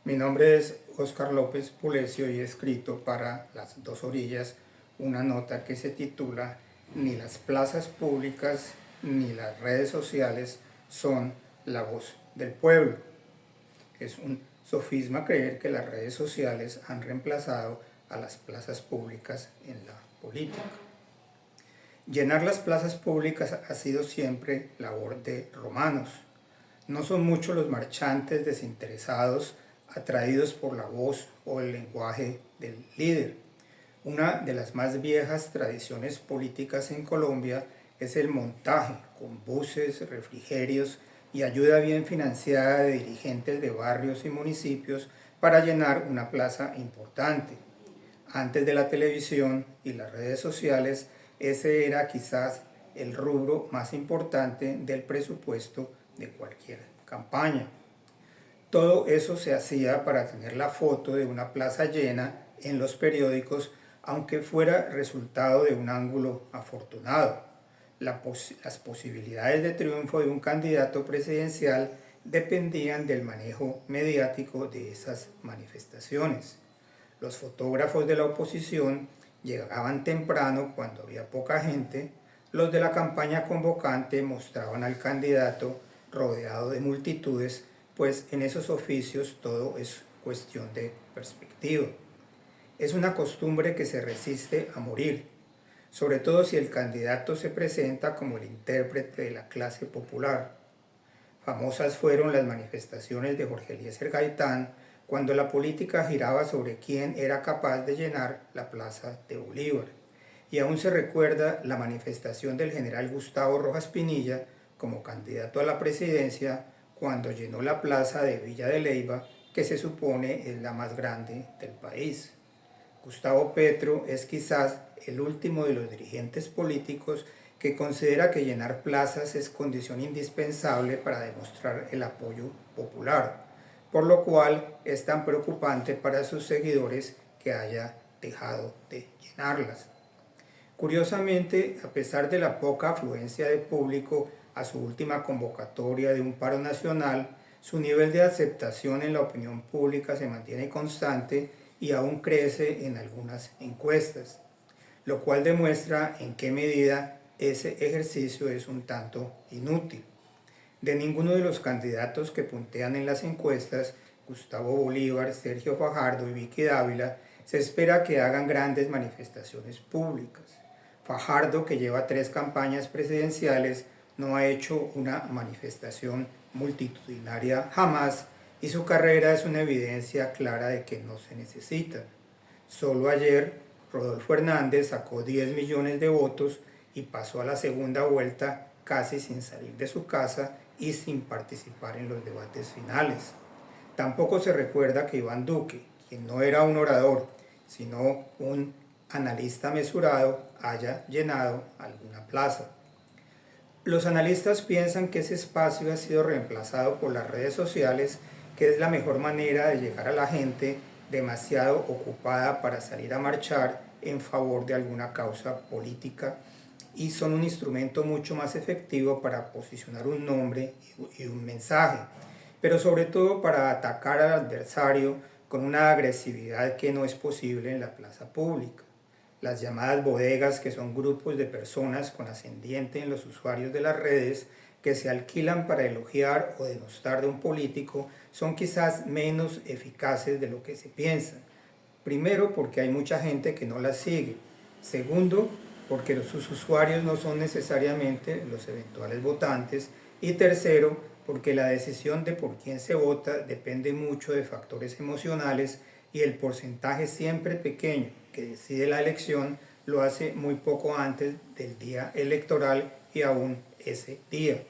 Mi nombre es Óscar López Pulecio y he escrito para Las Dos Orillas una nota que se titula "Ni las plazas públicas ni las redes sociales son la voz del pueblo". Es un sofisma creer que las redes sociales han reemplazado a las plazas públicas en la política. Llenar las plazas públicas ha sido siempre labor de romanos. No son muchos los marchantes desinteresados atraídos por la voz o el lenguaje del líder. Una de las más viejas tradiciones políticas en Colombia es el montaje con buses, refrigerios y ayuda bien financiada de dirigentes de barrios y municipios para llenar una plaza importante. Antes de la televisión y las redes sociales, ese era quizás el rubro más importante del presupuesto de cualquier campaña. Todo eso se hacía para tener la foto de una plaza llena en los periódicos, aunque fuera resultado de un ángulo afortunado. Las posibilidades de triunfo de un candidato presidencial dependían del manejo mediático de esas manifestaciones. Los fotógrafos de la oposición llegaban temprano cuando había poca gente, los de la campaña convocante mostraban al candidato rodeado de multitudes, pues en esos oficios todo es cuestión de perspectiva. Es una costumbre que se resiste a morir, sobre todo si el candidato se presenta como el intérprete de la clase popular. Famosas fueron las manifestaciones de Jorge Eliezer Gaitán cuando la política giraba sobre quién era capaz de llenar la plaza de Bolívar. Y aún se recuerda la manifestación del general Gustavo Rojas Pinilla como candidato a la presidencia cuando llenó la plaza de Villa de Leyva, que se supone es la más grande del país. Gustavo Petro es quizás el último de los dirigentes políticos que considera que llenar plazas es condición indispensable para demostrar el apoyo popular, por lo cual es tan preocupante para sus seguidores que haya dejado de llenarlas. Curiosamente, a pesar de la poca afluencia de público a su última convocatoria de un paro nacional, su nivel de aceptación en la opinión pública se mantiene constante y aún crece en algunas encuestas, lo cual demuestra en qué medida ese ejercicio es un tanto inútil. De ninguno de los candidatos que puntean en las encuestas, Gustavo Bolívar, Sergio Fajardo y Vicky Dávila, se espera que hagan grandes manifestaciones públicas. Fajardo, que lleva 3 campañas presidenciales, no ha hecho una manifestación multitudinaria jamás y su carrera es una evidencia clara de que no se necesita. Solo ayer, Rodolfo Hernández sacó 10 millones de votos y pasó a la segunda vuelta casi sin salir de su casa y sin participar en los debates finales. Tampoco se recuerda que Iván Duque, quien no era un orador, sino un analista mesurado, haya llenado alguna plaza. Los analistas piensan que ese espacio ha sido reemplazado por las redes sociales, que es la mejor manera de llegar a la gente demasiado ocupada para salir a marchar en favor de alguna causa política, y son un instrumento mucho más efectivo para posicionar un nombre y un mensaje, pero sobre todo para atacar al adversario con una agresividad que no es posible en la plaza pública. Las llamadas bodegas, que son grupos de personas con ascendiente en los usuarios de las redes que se alquilan para elogiar o denostar de un político, son quizás menos eficaces de lo que se piensa. Primero, porque hay mucha gente que no las sigue. Segundo, porque sus usuarios no son necesariamente los eventuales votantes. Y tercero, porque la decisión de por quién se vota depende mucho de factores emocionales y el porcentaje siempre pequeño que decide la elección lo hace muy poco antes del día electoral y aún ese día.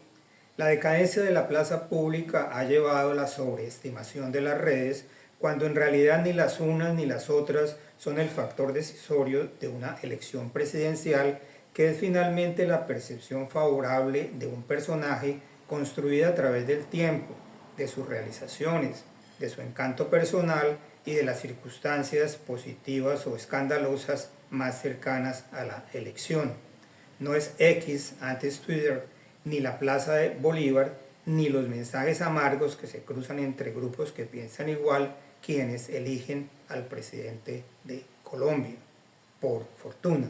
La decadencia de la plaza pública ha llevado a la sobreestimación de las redes, cuando en realidad ni las unas ni las otras son el factor decisorio de una elección presidencial, que es finalmente la percepción favorable de un personaje construida a través del tiempo, de sus realizaciones, de su encanto personal y de las circunstancias positivas o escandalosas más cercanas a la elección. No es X, antes Twitter, ni la Plaza de Bolívar, ni los mensajes amargos que se cruzan entre grupos que piensan igual quienes eligen al presidente de Colombia, por fortuna.